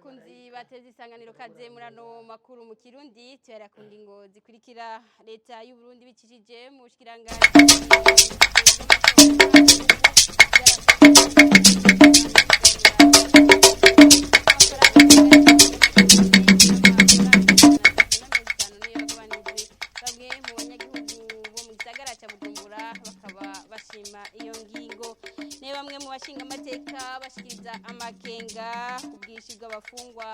bakunzi bateze isanganiro kaze murano makuru mu Kirundi cyera ku ngingo zikurikira leta y'u Burundi bicishije mu bushikiranganje bashima iyo ngingo ne bamwe mu bashinga amateka bashikiriza amakenga kubwishi bw'abafungwa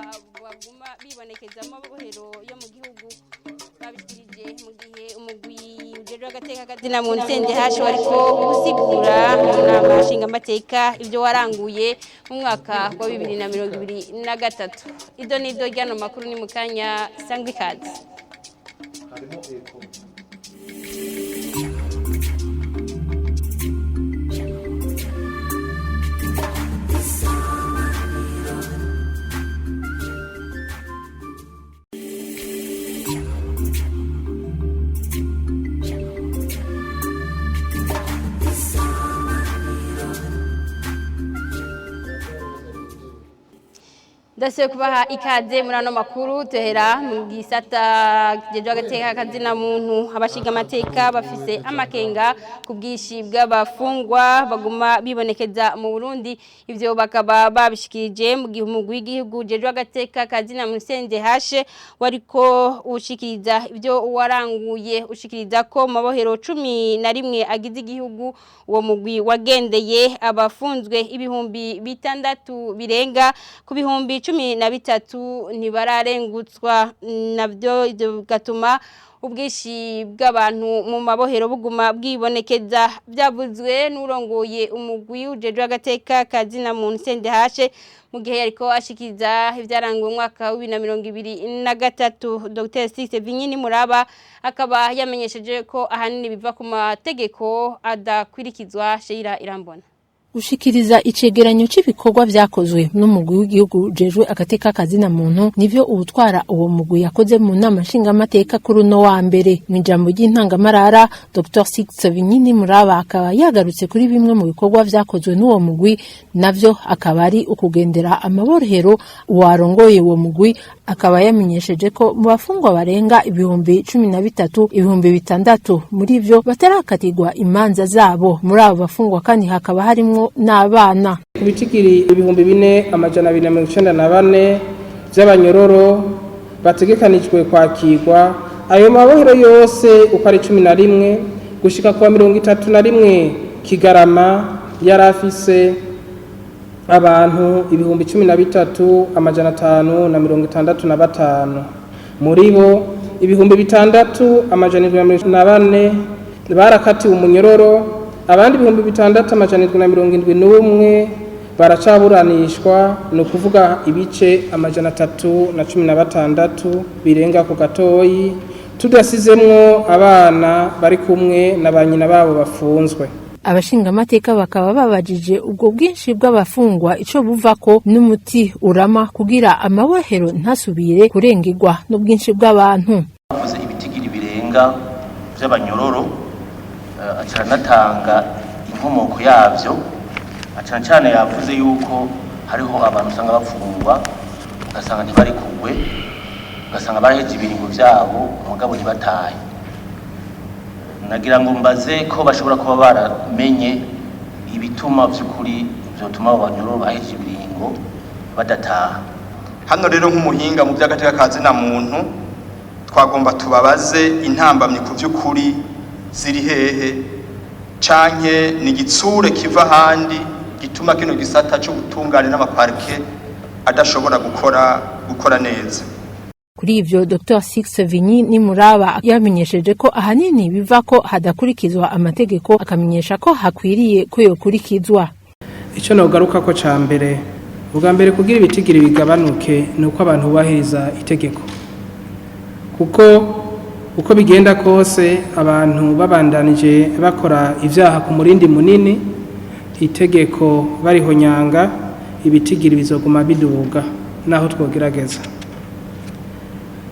baguma bibonekeza mu bohero yo mu gihugu babishikirije mu gihe umugwi ujejwe agateka kadina mu nsende hasho ariko gusigura mu nama bashinga amateka ibyo waranguye mu mwaka wa 2023 ido nido ryano makuru ni mukanya sangwe kazi harimo eko Dase kubaha ikaze murano makuru tehera mu gisata kijeje agateka kazina muntu abashiga amateka bafise amakenga kubwishi bw'abafungwa baguma bibonekeza mu Burundi ivyo bakaba babishikirije mu gihe umugwi w'igihugu jeje agateka kazina mu sende hashe wariko ushikiriza ivyo waranguye ushikiriza ko mabohero 11 agize igihugu uwo mugwi wagendeye abafunzwe ibihumbi 6 birenga ku bihumbi 13 ntibararengutswa navyo gatuma ubwishi bw'abantu mu mabohero buguma bwibonekeza byavuzwe n'urongoye umugwi ujeje agateka kazina mu nsende hashe mu gihe yariko ashikiza ivyarangwe mwaka wa 2023 Dr. Six Vinyini Muraba akaba yamenyesheje ko ahanini biva ku mategeko adakwirikizwa Sheira Irambona Ushikiriza icegeranyo c'ibikorwa vyakozwe n'umugwi w'igihugu jejwe agateka kazina muntu nivyo ubutwara uwo mugwi yakoze mu nama nshinga amateka kuri no wa mbere mu ijambo ry'intangamarara Dr. Six Vinyini Muraba akaba yagarutse kuri bimwe mu bikorwa vyakozwe n'uwo mugwi navyo akaba ari ukugendera amabohero warongoye uwo mugwi akaba yamenyesheje ko mu bafungwa barenga ibihumbi 13 ibihumbi 6 muri byo batarakatirwa imanza zabo muri abo bafungwa kandi hakaba harimo n'abana kubitigiri ibihumbi 4,294 by'abanyororo bategekanijwe kwakirwa ayo mabohero yose uko ari 11 gushika kwa 31 Kigarama yarafise abantu ibihumbi 13,565 muri bo ibihumbi 6,104 barakatiwe umunyororo abandi ibihumbi 6,771 baracaburanishwa no kuvuga ibice 316 birenga ku gatoyi tudasizemwo abana bari kumwe na banyina babo bafunzwe abashinga amateka bakaba babajije ubwo bwinshi bw'abafungwa ico buvako n'umuti urama kugira amabohero ntasubire kurengirwa n'ubwinshi bw'abantu bavuze ibitigiri birenga by'abanyororo acaranatanga inkomoko yavyo cyane yavuze yuko hariho abantu usanga bafungwa ugasanga ntibari kugwe ugasanga baraheje ibiringo byabo umugabo ntibataye nagira ngo mbaze ko bashobora kuba baramenye ibituma by'ukuri byotuma abanyororo baheje ibiringo badataha hano rero nk'umuhinga mu by'agateka kazina muntu twagomba tubabaze intambamye ku by'ukuri ziri hehe canke ni gitsure kiva handi gituma kino gisata cy'ubutungane n'amaparke adashobora gukora neza. Kuri ivyo Dr. Six Vinyini Muraba yamenyesheje ko ahanini biva ko hadakurikizwa amategeko akamenyesha ko hakwiriye ko yokurikizwa. Ico nogaruka ko ca mbere ubwa mbere kugira ibitigiri bigabanuke nuko abantu bahiriza itegeko. Kuko uko bigenda kose abantu babandanije bakora ivyaha ku murindi munini itegeko barihonyanga ibitigiri bizoguma biduga naho twogerageza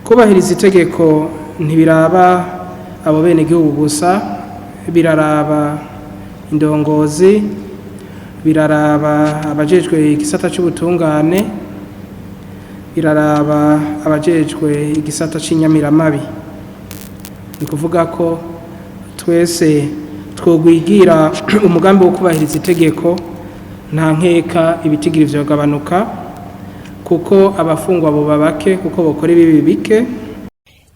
kubahiriza itegeko ntibiraba abo bene gihugu gusa biraraba indongozi biraraba abajejwe igisata cy'ubutungane iraraba abajejwe igisata c'inyamiramabi. Ni kuvuga ko twese twogwigira umugambi wo kubahiriza itegeko nta nkeka ibitigiri vyogabanuka kuko abafungwa bo babake kuko bokora ibibi bike.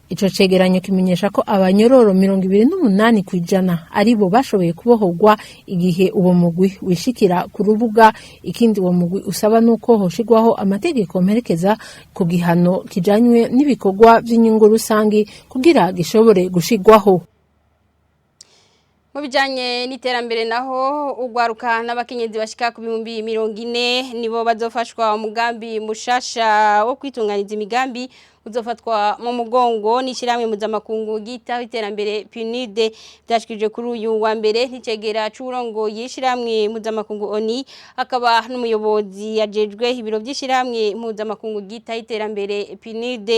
Ico cegeranyo kimenyesha ko abanyororo 28% aribo bashoboye kubohorwa igihe uwo mugwi wishikira ku rubuga. Ikindi uwo mugwi usaba nuko hoshigwaho amategeko mperekeza ku gihano kijanywe n'ibikorwa by'inyungu rusangi kugira gishobore gushigwaho. Mu bijanye n'iterambere naho ugwaruka n'abakenyezi bashika ku 40 nibo bazofashwa umugambi mushasha wo kwitunganiza imigambi uzofatwa mu mugongo n'ishiramwe mpuzamakungu gitaho iterambere PNUD. Byashikije kuri uyu wa mbere n'icegera c'urongo yishiramwe mpuzamakungu ONI akaba n'umuyobozi yajejwe ibiro by'ishiramwe mpuzamakungu gitaho iterambere PNUD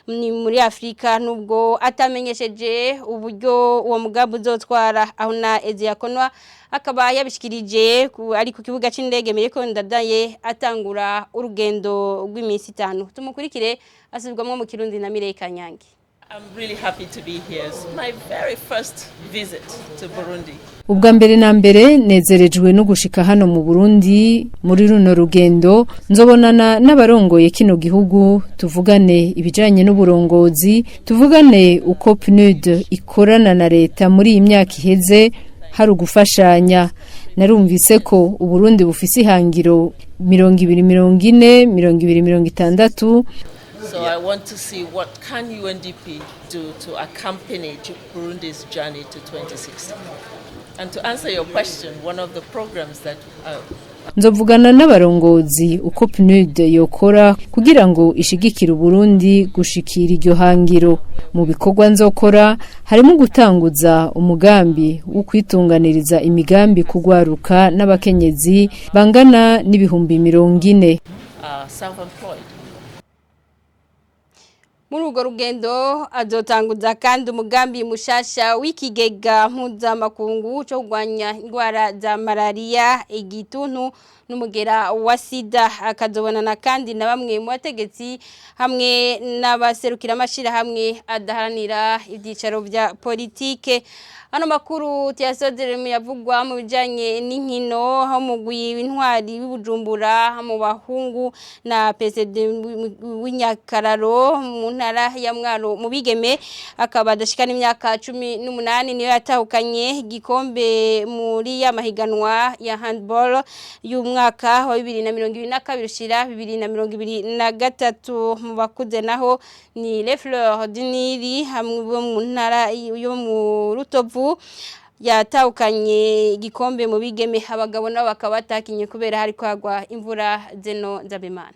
ni muri Afrika, nubwo atamenyesheje uburyo uwo mugambi uzotwara. Aho na Eziakonwa akaba yabishikirije ari ku kibuga c'indege Mireko Ndadaye atangura urugendo rw'iminsi 5. Tumukurikire asubirwamo mu Kirundi na Mireka Kanyange. I'm really happy to be here. It's my very first visit to Burundi. Ubwa mbere na mbere nezerejwe no gushika hano mu Burundi muri runo rugendo, nzobonana n'abarongoye kino gihugu, tuvugane ibijanye n'uburongozi, tuvugane uko PNUD ikorana na leta muri iyi myaka iheze hari ugufashanya. Narumvise ko Uburundi bufise ihangiro 2040 2060. So I want to see what can UNDP do to accompany Burundi's journey to 2060. And to answer your question, one of the programs that nzovugana n'abarongozi uko PNUD yokora kugira ngo ishigikire Burundi gushikira iryo hangiro. Mu bikorwa nzokora harimo gutanguza umugambi wo kwitunganiriza imigambi kugwaruka n'abakenyezi bangana n'ibihumbi 40 self-employed. Muri urwo rugendo azotanguza kandi umugambi mushasha w'ikigega mpuzamakungu cyo kurwanya indwara za malaria, igituntu n'umugera wa sida. Akazobonana kandi na bamwe mu bategetsi hamwe n'abaserukira amashira hamwe adaharanira ibyicaro bya politike. Ano makuru tuyasozere mu yavugwa mu bijanye n'inkino aho mugwi w'intwari w'Ibujumbura mu bahungu na PSD w'Inyakararo mu ntara ya Mwaro mu bigeme akaba adashikana imyaka 18 niyo yatahukanye igikombe muri ya mahiganwa ya handball y'umwaka wa 2022 ushira 2023. Mu bakuze naho ni Les Fleurs du Nil hamwe bo mu ntara yo mu Rutovu yatahukanye igikombe mu bigeme. Abagabo nabo bakaba batakinye kubera hari kwagwa imvura. Zeno Nzabimana.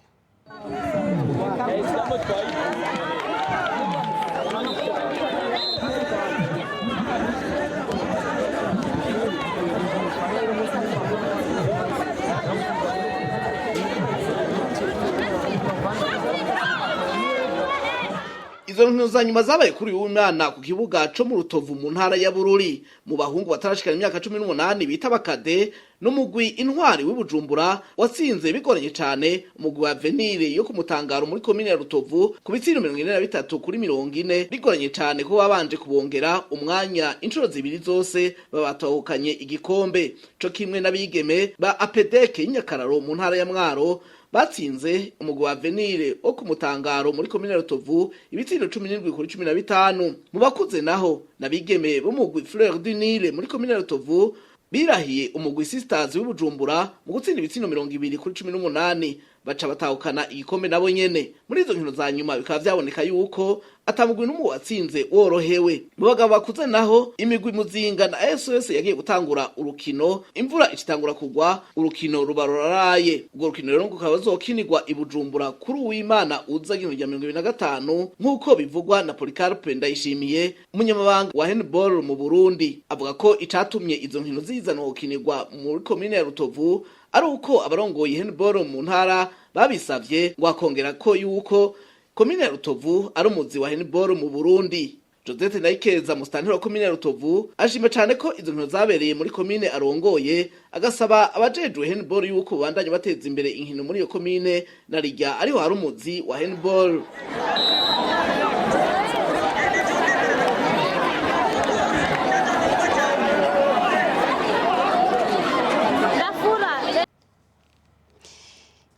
Izo nkino za nyuma zabaye kuri uyu mwana ku kibuga cyo mu Rutovu mu ntara ya Bururi. Mu bahungu batarashikana imyaka 18 bita bakade n'umugwi intwari w'Ibujumbura watsinze bigoranye cyane umugwi wa Venire yo kumutangaro muri komine ya Rutovu ku bitsiro 43-40 bigoranye cyane ko babanje kubongera umwanya inshuro zibiri zose babatahukanye igikombe. Cyo kimwe n'abigeme ba APDK Inyakararo mu ntara ya Mwaro batsinze umugwi wa Venire wo kumutangaro muri komine ya Rutovu ibitsiro 17-15. Mu bakuze naho nabigeme bo mugwi Fleur du Nil muri komine ya Rutovu birahiye umugwi Sisters w'Ibujumbura mu gutsinda ibitsino 20-18 baca batahukana igikombe nabo nyene. Muri izo nkino za nyuma bikaba byaboneka yuko atamugwi n'umwe watsinze worohewe. Mu bagabo bakuze naho imigwi Muzinga na SOS yagiye gutangura urukino, imvura ikitangura kugwa, urukino rubararaye. Ubwo rukino rero ngukaba bazokinirwa Ibujumbura kuri uw'Imana uza 2025 nkuko bivugwa na Policarpe Ndayishimiye umunyamabanga wa handball mu Burundi. Avuga ko icatumye izo nkino zizanwa gukinirwa muri komine ya Rutovu ari uko abarongoye handball mu ntara babisavye ngo akongera ko yuko komine ya Rutovu ari umuzi wa handball mu Burundi. Josette Nayikeza musitanteri wa komine ya Rutovu ashima cyane ko izo nkino zabereye muri komine arongoye agasaba abajejwe handball yuko bandanye bateza imbere inkino muri iyo komine na rijya ariho hari umuzi wa handball.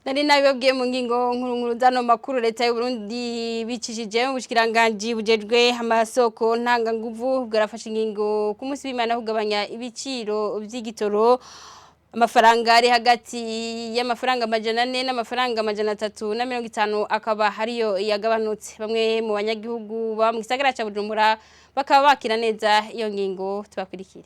Nari nabibabwiye mu ngingo nkuru zano makuru leta y'u Burundi bicishije mu bushikiranganje bujejwe amasoko ntanga nguvu bwarafashe ingingo ku munsi w'Imana kugabanya ibiciro by'igitoro amafaranga ari hagati y'amafaranga 400 n'amafaranga 350 akaba hariyo yagabanutse bamwe mu banyagihugu ba mu gisagara ca Bujumbura bakaba bakira neza iyo ngingo tubakurikire.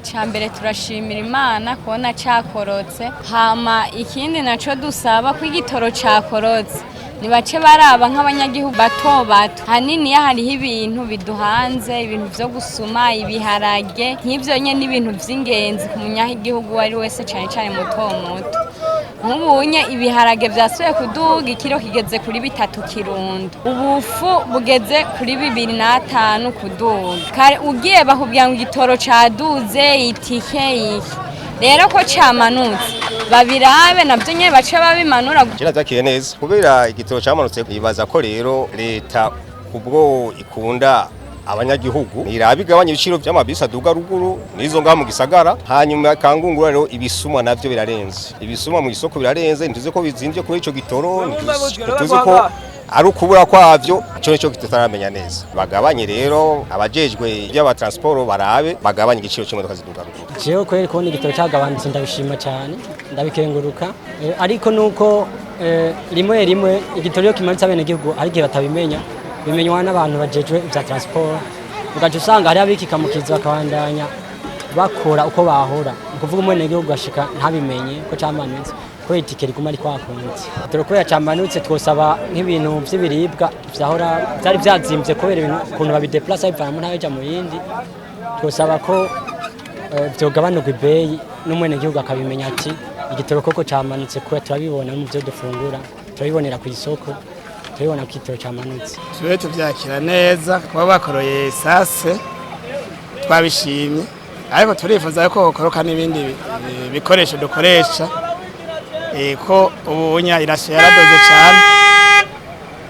Icyambere turashimira Imana kubona cyakorotse hama ikindi naco dusaba ko igitoro cyakorotse nibace baraba nk'abanyagihugu bato hanini hariho ibintu biduhanze ibintu byo gusuma ibiharage nk'ivyo nye n'ibintu by'ingenzi ku munyagihugu wari wese cyane cyane muto nk'ubunye ibiharage byasuye kuduga ikiro kigeze kuri 3 kirundo ubufu bugeze kuri 2.5 kuduga kare ugiye bakubwira ngo igitoro caduze itike rero ko camanutse babirabe navyo nye bace babimanura kirazakiye neza kubera igitoro camanutse bibaza ko rero leta kubwo ikunda abanyagihugu irabigabanya ibiciro by'amabisi aduga ruguru nizo ngaha mu gisagara hanyuma kangungura rero ibisumwa navyo birarenze ibisumwa mu isoko birarenze ntuze ko bizimvye kuri ico gitoro ntuze ko ari ukubura kwavyo ico nico kitaramenya neza bagabanye rero abajejwe by'aba transport barabe bagabanye igiciro cy'imodoka ziduga ruguru jewe kweri ko igitoro cyagabanutse ndabishima cyane ndabikenguruka ariko nuko rimwe igitoro yo kimanitse abene gihugu ari gihe batabimenya bimenywa n'abantu bajejwe bya transport ugaje usanga hari abikikamukiza bakabandanya bakora uko bahora ukuvuga umwene gihugu gashika ntabimenye ko cyamanutse ko itike riguma ari kwakunze turo yacamanutse twosaba nk'ibintu by'ibiribwa byahora byari byazimbye kubera ibintu kuntu babideplace bivana mu ntayo mu yindi twosaba ko byogabanuka ibeyi n'umwene gihugu akabimenya ati igitoro koko cyamanutse ko turabibona mu byo dufungura turabibonera ku isoko tubona kwitoro cyamanutse twe tuvyakira neza kuba bakoroye sase twabishimye ariko turifuza ko okoroka n'ibindi bikoresho dukoresha ko ubunya irashe yaradoze cyane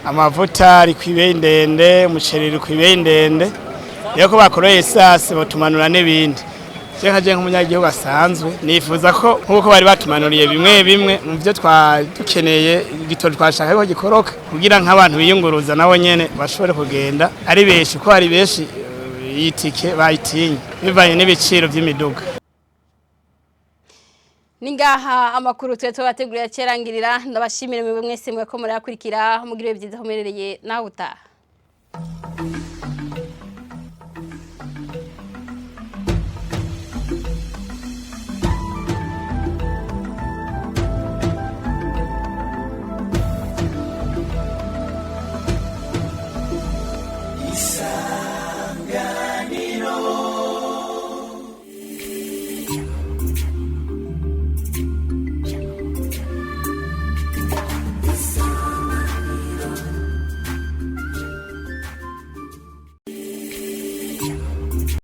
amavuta ari kwibeye ndende umuceri ari kwibeye ndende rero ko bakoroye sase botumanura n'ibindi nkaje nk'umunyagihugu asanzwe nifuza ko nkuko bari batumanuriye bimwe mu byo dukeneye igitoro twashaka ko gikoroka kugira nk'abantu biyunguruza nabo nyene bashobore kugenda ari benshi ko ari benshi yitike bayitinye bivanye n'ibiciro by'imiduga ningaha amakuru twe tubategurira cyerangirira ndabashimira mwese mweko muri akurikira mugire byiza homerereye naho utaha